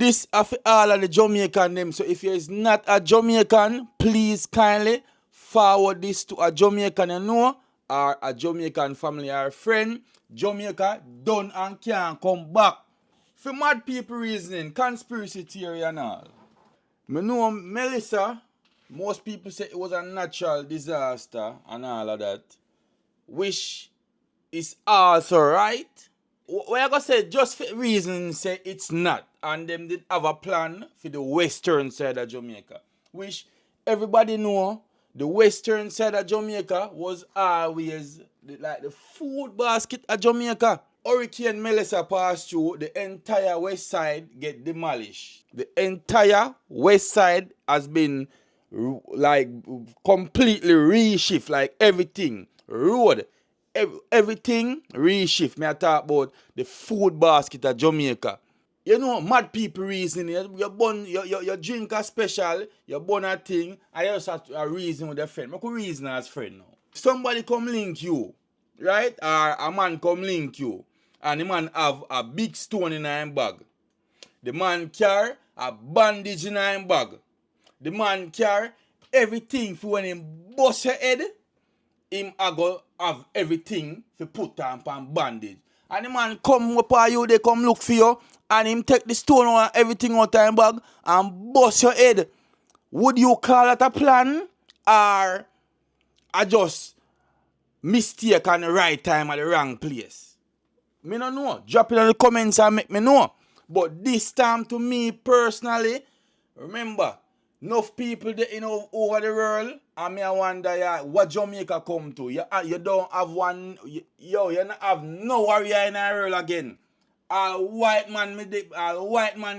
this of all of the Jamaican them. So if you is not a Jamaican, please kindly forward this to a Jamaican you know or a Jamaican family or friend. Jamaica done and can't come back. For mad people reasoning, conspiracy theory and all. Me know Melissa, most people say it was a natural disaster and all of that. Which is also right. What I gonna say just for reason say it's not. And them did have a plan for the western side of Jamaica. Which everybody know the western side of Jamaica was always like the food basket of Jamaica. Hurricane Melissa passed through, the entire west side get demolished. The entire west side has been like completely reshift, like everything. Road, everything reshift. Me I talk about the food basket of Jamaica. You know, mad people reason. You drink a special, you burn a thing, and you just have a reason with a friend. I could reason as friend now. Somebody come link you, right? Or a man come link you, and the man have a big stone in him bag. The man carry a bandage in him bag. The man carry everything for when him bust your head, him a go have everything for put on bandage. And the man come up on you, they come look for you, and him take the stone and everything out of him bag and bust your head. Would you call it a plan or a just mistake on the right time at the wrong place? Me no know. Drop it in the comments and make me know. But this time to me personally, remember, enough people that over the world, and me I wonder what Jamaica come to. You don't have one, you don't have no warrior in the world again. All white man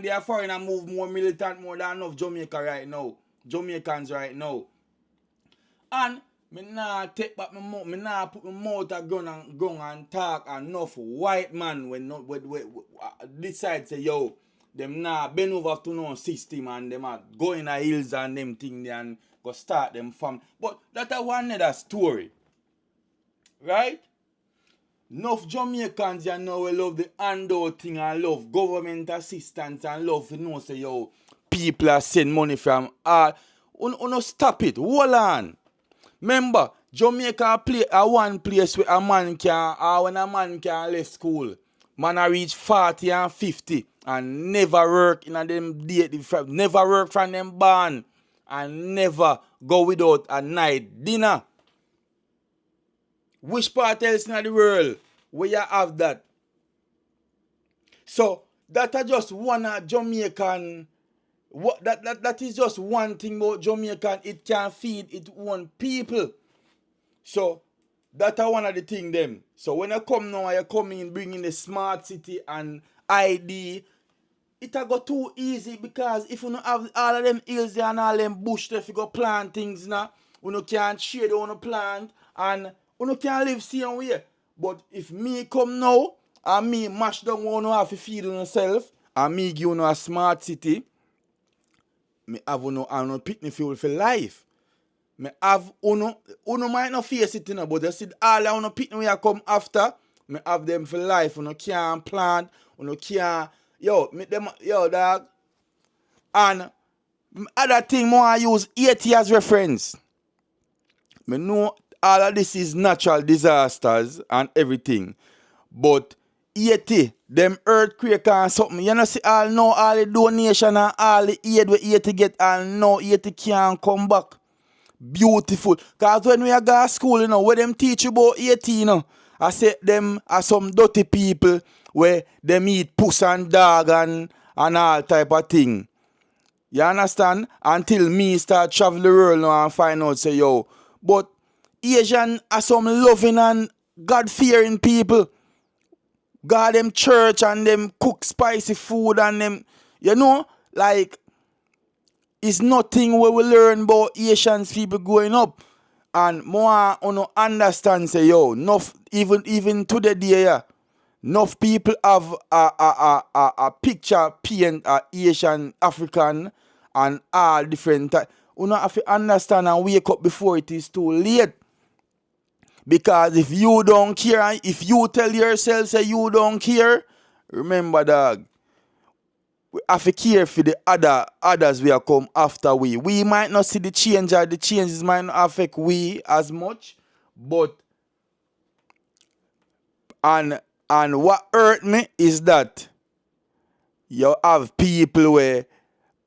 they are foreign and move more militant more than enough Jamaica right now. Jamaicans right now. And me nah take back my mouth, me nah put my mouth a gun and talk enough white man when decide say yo, them nah bend over to no system and them a go in the hills and them thing there and go start them farm. But that a one other story. Right? Enough Jamaicans you know we love the handout thing and love government assistance and love to know say yo, people are send money from all. No stop it. Hold on. Remember, Jamaica play a one place where a man can, or when a man can left school, man a reach 40 and 50 and never work in a them date, never work from them barn and never go without a night dinner. Which part else in the world where you have that? So that are just one Jamaican. That is just one thing about Jamaican. It can feed its own people. So that's one of the things them. So when you come now, you come in bringing the smart city and ID, it a go too easy because if you don't have all of them hills there and all them bush there, if you go plant things now, you can't shade on a plant and you can't live same way. But if me come now and me mash down one have to feed on yourself and me give you a smart city, me have no picnic fuel for life. Me have uno might not face it, but you see all of uno picnic when you come after, me have them for life. Uno can't plant, uno can't make them dog. And other thing more I use Haiti as reference. Me know all of this is natural disasters and everything. But Haiti, them earthquake and something, you know see all the donation and all the aid we Haiti get and now Haiti can't come back. Beautiful. Because when we go to school, where them teach you about Haiti, I say them are some dirty people where them eat puss and dog and all type of thing. You understand? Until me start travel the world now and find out say yo. But Asian are some loving and God-fearing people. God them church and them cook spicy food and them, like it's nothing where we learn about Asian people growing up. And more understand say yo, enough even to the day, yeah, enough people have a picture paint Asian, African and all different type. You have to understand and wake up before it is too late. Because if you don't care, if you tell yourself say you don't care, remember dog, we have to care for the others we are come after we. We might not see the change or the changes might not affect we as much, but and what hurt me is that you have people where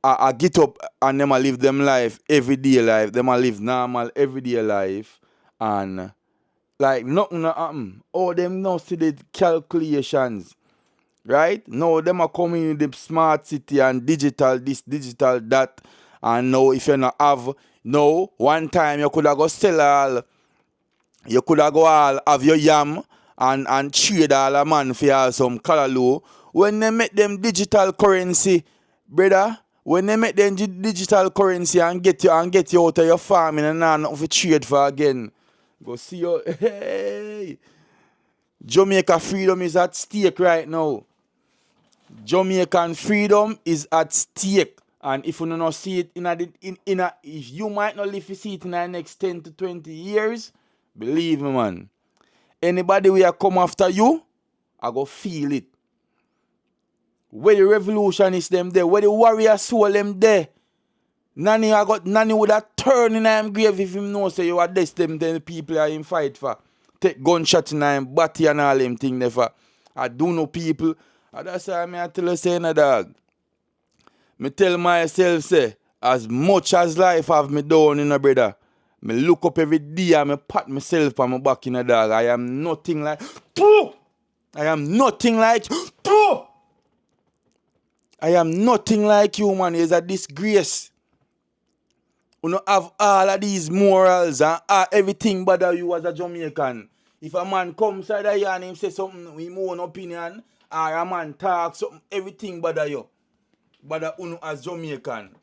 I get up and them a live them life, everyday life, them a live normal everyday life, and like nothing not happen. Oh, them now see the calculations, right? Now them are coming in the smart city and digital this, digital that, and now if you not have, no, one time you could have go sell all, you could have go all have your yam and trade all a man for all some callaloo. When they make them digital currency, brother, when they make them digital currency and get you out of your farming and now nothing for trade for again. Go see your hey. Jamaica freedom is at stake right now. Jamaican freedom is at stake. And if you don't see it if you might not live to see it in the next 10 to 20 years, believe me, man. Anybody will come after you, I go feel it. Where the revolutionists them there, where the warrior soul them there. Nanny would have turned in him grave if him know say you are this them the people are in fight for. Take gunshot in him, body and all them thing there for. I do know people. And that's why I tell you say, dog. Me tell myself say, as much as life have me down in a brother, me look up every day and me pat myself on my back in a dog. I am nothing like I am nothing like I am nothing like you, man. It's a disgrace. You don't have all of these morals and everything bother you as a Jamaican. If a man comes out here and him say something with his own opinion, or a man talk something, everything bother you. Bother you as Jamaican.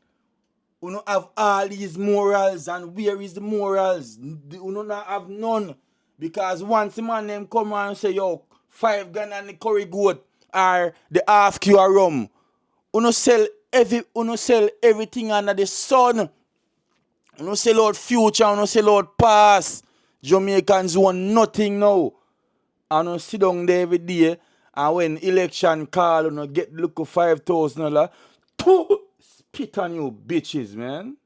You don't have all these morals, and where is the morals? You don't have none. Because once a man them come and say, yo, 5 gun and the curry goat, or they ask you a rum, you don't sell everything under the sun. You don't sell out future, you don't sell out past. Jamaicans want nothing now. And you sit down there every day, and when election call, you get look at $5,000. Spit on you bitches, man.